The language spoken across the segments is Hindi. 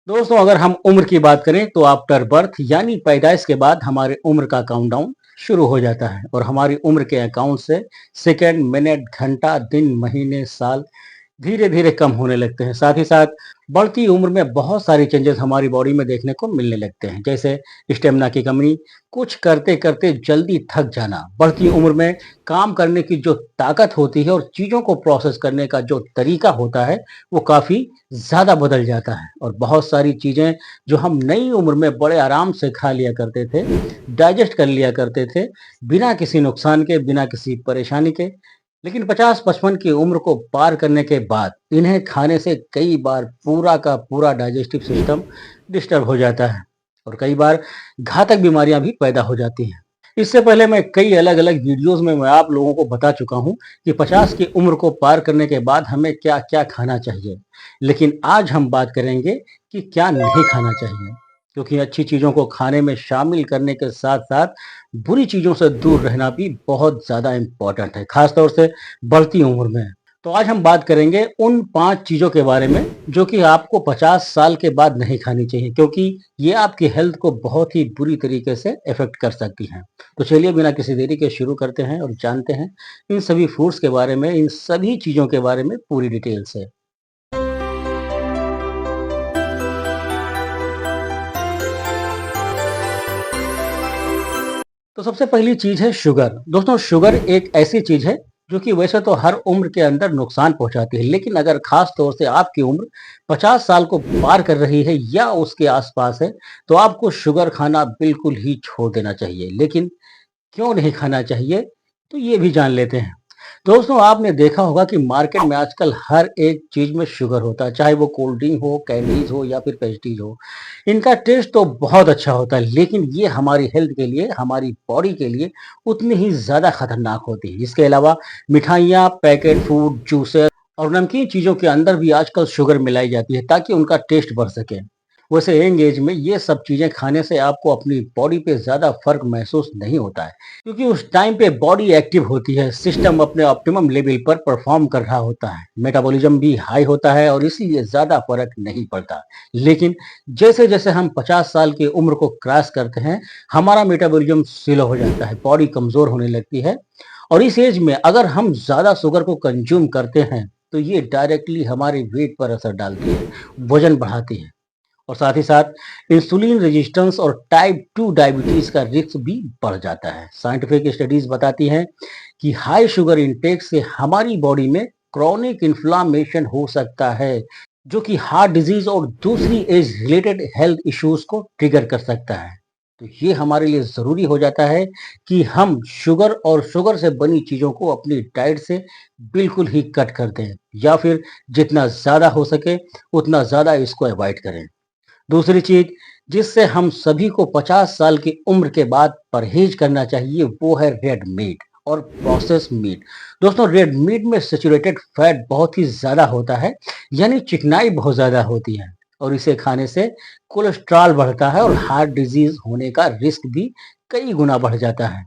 दोस्तों, अगर हम उम्र की बात करें तो आफ्टर बर्थ यानी पैदाइश के बाद हमारे उम्र का काउंटडाउन शुरू हो जाता है और हमारी उम्र के अकाउंट से सेकंड, मिनट, घंटा, दिन, महीने, साल धीरे धीरे कम होने लगते हैं। साथ ही साथ बढ़ती उम्र में बहुत सारी चेंजेस हमारी बॉडी में देखने को मिलने लगते हैं, जैसे स्टेमिना की कमी, कुछ करते करते जल्दी थक जाना। बढ़ती उम्र में काम करने की जो ताकत होती है और चीज़ों को प्रोसेस करने का जो तरीका होता है वो काफ़ी ज़्यादा बदल जाता है और बहुत सारी चीज़ें जो हम नई उम्र में बड़े आराम से खा लिया करते थे, डाइजेस्ट कर लिया करते थे, बिना किसी नुकसान के, बिना किसी परेशानी के, लेकिन 50-55 की उम्र को पार करने के बाद इन्हें खाने से कई बार पूरा का पूरा डाइजेस्टिव सिस्टम डिस्टर्ब हो जाता है और कई बार घातक बीमारियां भी पैदा हो जाती हैं। इससे पहले मैं कई अलग अलग वीडियोस में मैं आप लोगों को बता चुका हूं कि 50 की उम्र को पार करने के बाद हमें क्या क्या खाना चाहिए, लेकिन आज हम बात करेंगे कि क्या नहीं खाना चाहिए, क्योंकि अच्छी चीज़ों को खाने में शामिल करने के साथ साथ बुरी चीज़ों से दूर रहना भी बहुत ज़्यादा इम्पोर्टेंट है, खासतौर से बढ़ती उम्र में। तो आज हम बात करेंगे उन 5 चीज़ों के बारे में जो कि आपको 50 साल के बाद नहीं खानी चाहिए, क्योंकि ये आपकी हेल्थ को बहुत ही बुरी तरीके से इफ़ेक्ट कर सकती हैं। तो चलिए बिना किसी देरी के शुरू करते हैं और जानते हैं इन सभी फूड्स के बारे में, इन सभी चीज़ों के बारे में पूरी डिटेल से। तो सबसे पहली चीज है शुगर। दोस्तों, शुगर एक ऐसी चीज है जो कि वैसे तो हर उम्र के अंदर नुकसान पहुंचाती है, लेकिन अगर खास तौर से आपकी उम्र 50 साल को पार कर रही है या उसके आसपास है, तो आपको शुगर खाना बिल्कुल ही छोड़ देना चाहिए। लेकिन क्यों नहीं खाना चाहिए, तो ये भी जान लेते हैं। दोस्तों, आपने देखा होगा कि मार्केट में आजकल हर एक चीज में शुगर होता है, चाहे वो कोल्ड ड्रिंक हो, कैंडीज हो या फिर पेस्ट्रीज हो। इनका टेस्ट तो बहुत अच्छा होता है, लेकिन ये हमारी हेल्थ के लिए, हमारी बॉडी के लिए उतनी ही ज्यादा खतरनाक होती है। इसके अलावा मिठाइयाँ, पैकेट फूड, जूसेस और नमकीन चीजों के अंदर भी आजकल शुगर मिलाई जाती है ताकि उनका टेस्ट बढ़ सके। वैसे यंग एज में ये सब चीजें खाने से आपको अपनी बॉडी पे ज्यादा फर्क महसूस नहीं होता है, क्योंकि उस टाइम पे बॉडी एक्टिव होती है, सिस्टम अपने ऑप्टिमम लेवल पर परफॉर्म कर रहा होता है, मेटाबॉलिज्म भी हाई होता है और इसीलिए ज्यादा फर्क नहीं पड़ता। लेकिन जैसे जैसे हम 50 साल की उम्र को क्रॉस करते हैं, हमारा मेटाबॉलिज्म स्लो हो जाता है, बॉडी कमजोर होने लगती है और इस एज में अगर हम ज्यादा शुगर को कंज्यूम करते हैं तो ये डायरेक्टली हमारे वेट पर असर डालती है, वजन बढ़ाती है और साथ ही साथ इंसुलिन रेजिस्टेंस और टाइप 2 डायबिटीज का रिस्क भी बढ़ जाता है। साइंटिफिक स्टडीज बताती हैं कि हाई शुगर इंटेक से हमारी बॉडी में क्रॉनिक इन्फ्लामेशन हो सकता है, जो कि हार्ट डिजीज और दूसरी एज रिलेटेड हेल्थ इश्यूज को ट्रिगर कर सकता है। तो ये हमारे लिए जरूरी हो जाता है कि हम शुगर और शुगर से बनी चीजों को अपनी डाइट से बिल्कुल ही कट कर दें या फिर जितना ज्यादा हो सके उतना ज्यादा इसको अवॉइड करें। दूसरी चीज जिससे हम सभी को 50 साल की उम्र के बाद परहेज करना चाहिए वो है रेड मीट और प्रोसेस मीट। दोस्तों, रेड मीट में सेचुरेटेड फैट बहुत ही ज्यादा होता है, यानी चिकनाई बहुत ज्यादा होती है और इसे खाने से कोलेस्ट्रॉल बढ़ता है और हार्ट डिजीज होने का रिस्क भी कई गुना बढ़ जाता है।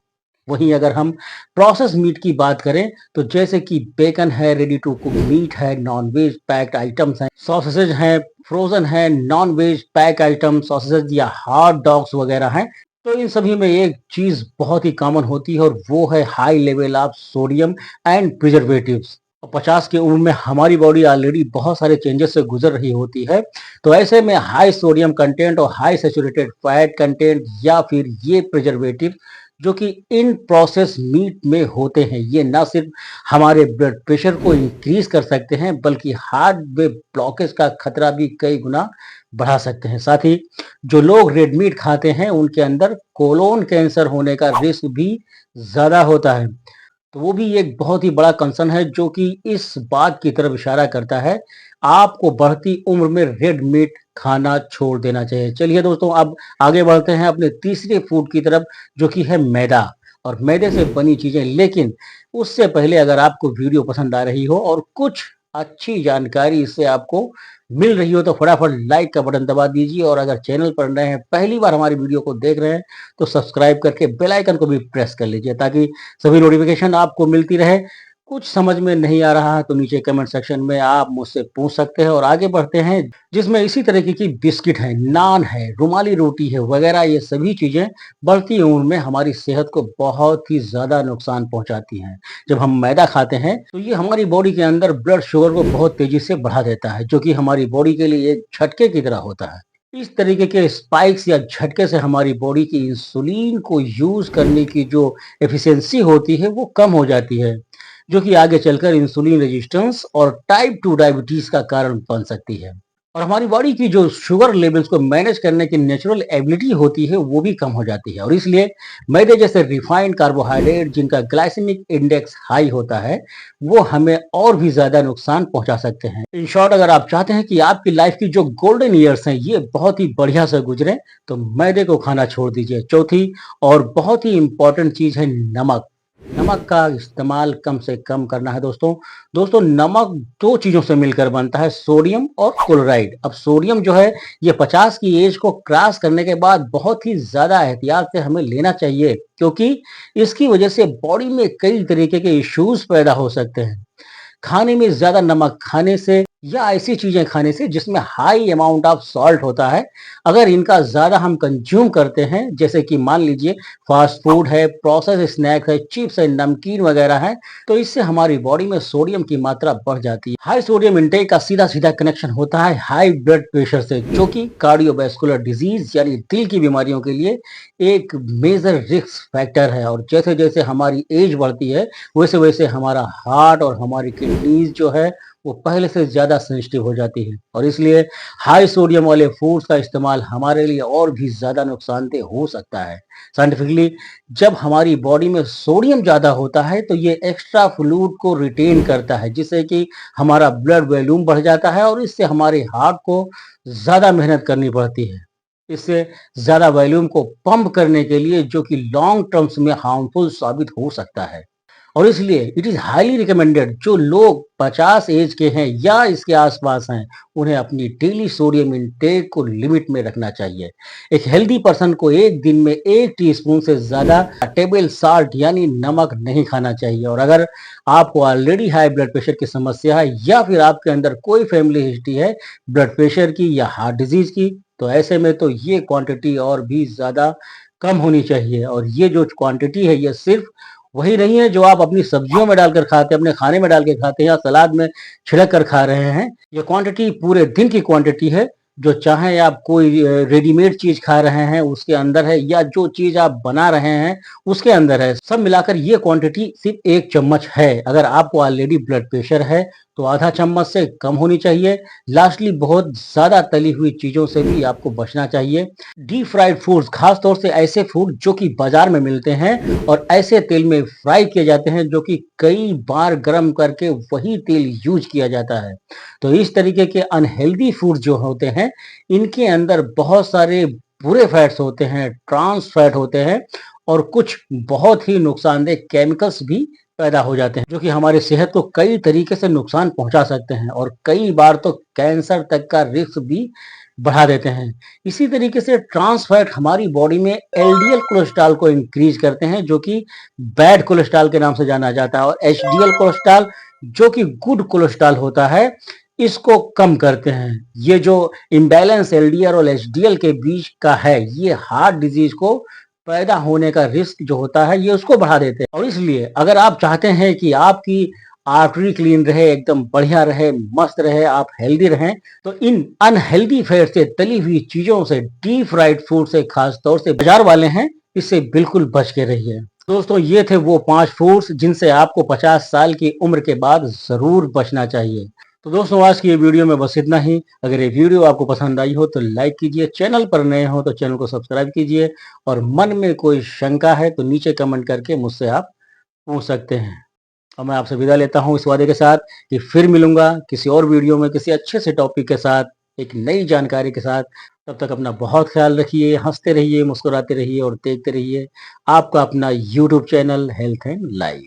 वहीं अगर हम प्रोसेस मीट की बात करें तो जैसे कि बेकन है, रेडी टू कुक मीट है, नॉन वेज पैक्ड आइटम्स हैं, सॉसेज हैं, फ्रोजन है, non veg pack item sausage या हॉट डॉग्स वगैरह हैं। तो इन सभी में एक चीज बहुत ही कॉमन होती है और वो है high level of sodium and preservatives. 50 की उम्र में हमारी बॉडी ऑलरेडी बहुत सारे चेंजेस से गुजर रही होती है, तो ऐसे में हाई सोडियम कंटेंट और हाई सेचुरेटेड फैट कंटेंट या फिर ये प्रिजर्वेटिव जो कि इन प्रोसेस मीट में होते हैं, ये ना सिर्फ हमारे ब्लड प्रेशर को इंक्रीज कर सकते हैं बल्कि हार्ट में ब्लॉकेज का खतरा भी कई गुना बढ़ा सकते हैं। साथ ही जो लोग रेड मीट खाते हैं उनके अंदर कोलोन कैंसर होने का रिस्क भी ज्यादा होता है। तो वो भी एक बहुत ही बड़ा कंसर्न है जो कि इस बात की तरफ इशारा करता है आपको बढ़ती उम्र में रेड मीट खाना छोड़ देना चाहिए। चलिए दोस्तों, अब आगे बढ़ते हैं अपने तीसरे फूड की तरफ जो कि है मैदा और मैदे से बनी चीजें। लेकिन उससे पहले अगर आपको वीडियो पसंद आ रही हो और कुछ अच्छी जानकारी इससे आपको मिल रही हो तो फटाफट लाइक का बटन दबा दीजिए और अगर चैनल पर नए हैं, पहली बार हमारी वीडियो को देख रहे हैं, तो सब्सक्राइब करके बेल आइकन को भी प्रेस कर लीजिए ताकि सभी नोटिफिकेशन आपको मिलती रहे। कुछ समझ में नहीं आ रहा है तो नीचे कमेंट सेक्शन में आप मुझसे पूछ सकते हैं और आगे बढ़ते हैं, जिसमें इसी तरीके की बिस्किट है, नान है, रुमाली रोटी है वगैरह, ये सभी चीजें बढ़ती उम्र में हमारी सेहत को बहुत ही ज्यादा नुकसान पहुंचाती हैं। जब हम मैदा खाते हैं तो ये हमारी बॉडी के अंदर ब्लड शुगर को बहुत तेजी से बढ़ा देता है, जो कि हमारी बॉडी के लिए एक झटके की तरह होता है। इस तरीके के स्पाइक्स या झटके से हमारी बॉडी की इंसुलिन को यूज करने की जो एफिशिएंसी होती है वो कम हो जाती है, जो कि आगे चलकर इंसुलिन रेजिस्टेंस और टाइप 2 डायबिटीज का कारण बन सकती है। और हमारी बॉडी की जो शुगर लेवल्स को मैनेज करने की नेचुरल एबिलिटी होती है वो भी कम हो जाती है, और इसलिए मैदे जैसे रिफाइंड कार्बोहाइड्रेट जिनका ग्लाइसेमिक इंडेक्स हाई होता है वो हमें और भी ज्यादा नुकसान पहुंचा सकते हैं। इन शॉर्ट, अगर आप चाहते हैं कि आपकी लाइफ की जो गोल्डन ईयर्स हैं ये बहुत ही बढ़िया से गुजरे तो मैदे को खाना छोड़ दीजिए। चौथी और बहुत ही इंपॉर्टेंट चीज है नमक। नमक का इस्तेमाल कम से कम करना है दोस्तों। दोस्तों, नमक दो चीजों से मिलकर बनता है, सोडियम और क्लोराइड। अब सोडियम जो है ये 50 की एज को क्रॉस करने के बाद बहुत ही ज्यादा एहतियात से हमें लेना चाहिए, क्योंकि इसकी वजह से बॉडी में कई तरीके के इश्यूज पैदा हो सकते हैं। खाने में ज्यादा नमक खाने से या ऐसी चीजें खाने से जिसमें हाई अमाउंट ऑफ सॉल्ट होता है, अगर इनका ज्यादा हम कंज्यूम करते हैं, जैसे कि मान लीजिए फास्ट फूड है, प्रोसेस स्नैक है, चिप्स है, नमकीन वगैरह है, तो इससे हमारी बॉडी में सोडियम की मात्रा बढ़ जाती है। हाई सोडियम इंटेक का सीधा सीधा कनेक्शन होता है हाई ब्लड प्रेशर से, जो कि कार्डियोवैस्कुलर डिजीज यानी दिल की बीमारियों के लिए एक मेजर रिस्क फैक्टर है। और जैसे जैसे हमारी एज बढ़ती है वैसे वैसे हमारा हार्ट और हमारी किडनीज जो है वो पहले से ज्यादा सेंसिटिव हो जाती है, और इसलिए हाई सोडियम वाले फूड्स का इस्तेमाल हमारे लिए और भी ज्यादा नुकसानदेह हो सकता है। साइंटिफिकली, जब हमारी बॉडी में सोडियम ज्यादा होता है तो ये एक्स्ट्रा फ्लूइड को रिटेन करता है, जिससे कि हमारा ब्लड वॉल्यूम बढ़ जाता है और इससे हमारे हार्ट को ज्यादा मेहनत करनी पड़ती है। इससे ज्यादा वॉल्यूम को पंप करने के लिए, जो कि लॉन्ग टर्म्स में हार्मफुल साबित हो सकता है। और इसलिए इट इज हाईली रिकमेंडेड, जो लोग 50 एज के हैं या इसके आसपास हैं उन्हें अपनी डेली सोडियम इंटेक को लिमिट में रखना चाहिए। एक हेल्दी पर्सन को एक दिन में 1 टीस्पून से ज्यादा टेबल साल्ट यानी नमक नहीं खाना चाहिए। और अगर आपको ऑलरेडी हाई ब्लड प्रेशर की समस्या है या फिर आपके अंदर कोई फैमिली हिस्ट्री है ब्लड प्रेशर की या हार्ट डिजीज की, तो ऐसे में तो ये क्वांटिटी और भी ज्यादा कम होनी चाहिए। और ये जो क्वांटिटी है ये सिर्फ वही नहीं है जो आप अपनी सब्जियों में डालकर खाते हैं, अपने खाने में डाल के खाते हैं या सलाद में छिड़क कर खा रहे हैं। ये क्वांटिटी पूरे दिन की क्वांटिटी है, जो चाहे आप कोई रेडीमेड चीज खा रहे हैं उसके अंदर है या जो चीज आप बना रहे हैं उसके अंदर है, सब मिलाकर ये क्वांटिटी सिर्फ 1 चम्मच है। अगर आपको ऑलरेडी ब्लड प्रेशर है तो आधा चम्मच से कम होनी चाहिए। लास्टली, बहुत ज्यादा तली हुई चीजों से भी आपको बचना चाहिए। डीप फ्राइड फूड्स, खासतौर से ऐसे फूड जो कि बाजार में मिलते हैं और ऐसे तेल में फ्राई किए जाते हैं जो कि कई बार गर्म करके वही तेल यूज किया जाता है। तो इस तरीके के अनहेल्दी फूड जो होते हैं इनके अंदर बहुत सारे बुरे फैट्स होते हैं, ट्रांस फैट होते हैं, और कुछ बहुत ही नुकसानदेह केमिकल्स भी पैदा हो जाते हैं, जो कि हमारी सेहत को कई तरीके से नुकसान पहुंचा सकते हैं और कई बार तो कैंसर तक का रिस्क भी बढ़ा देते हैं। इसी तरीके से ट्रांस फैट हमारी बॉडी में एलडीएल कोलेस्ट्रॉल को इंक्रीज करते हैं, जो कि बैड कोलेस्ट्रॉल के नाम से जाना जाता है, और एचडीएल कोलेस्ट्रॉल जो कि गुड कोलेस्ट्रॉल होता है इसको कम करते हैं। ये जो इम्बैलेंस एलडीएल और एचडीएल के बीच का है ये हार्ट डिजीज को पैदा होने का रिस्क जो होता है ये उसको बढ़ा देते हैं। और इसलिए अगर आप चाहते हैं कि आपकी आर्टरी क्लीन रहे, एकदम बढ़िया रहे, मस्त रहे, आप हेल्दी रहें, तो इन अनहेल्दी फैट से, तली हुई चीजों से, डीप फ्राइड फूड से, खास तौर से बाजार वाले हैं, इससे बिल्कुल बच के रहिए। दोस्तों, ये थे वो 5 फूड्स जिनसे आपको 50 साल की उम्र के बाद जरूर बचना चाहिए। तो दोस्तों, आज की ये वीडियो में बस इतना ही। अगर ये वीडियो आपको पसंद आई हो तो लाइक कीजिए, चैनल पर नए हो तो चैनल को सब्सक्राइब कीजिए, और मन में कोई शंका है तो नीचे कमेंट करके मुझसे आप पूछ सकते हैं। और मैं आपसे विदा लेता हूँ इस वादे के साथ कि फिर मिलूंगा किसी और वीडियो में किसी अच्छे से टॉपिक के साथ, एक नई जानकारी के साथ। तब तक अपना बहुत ख्याल रखिए, हंसते रहिए, मुस्कुराते रहिए और देखते रहिए आपका अपना YouTube channel health and life.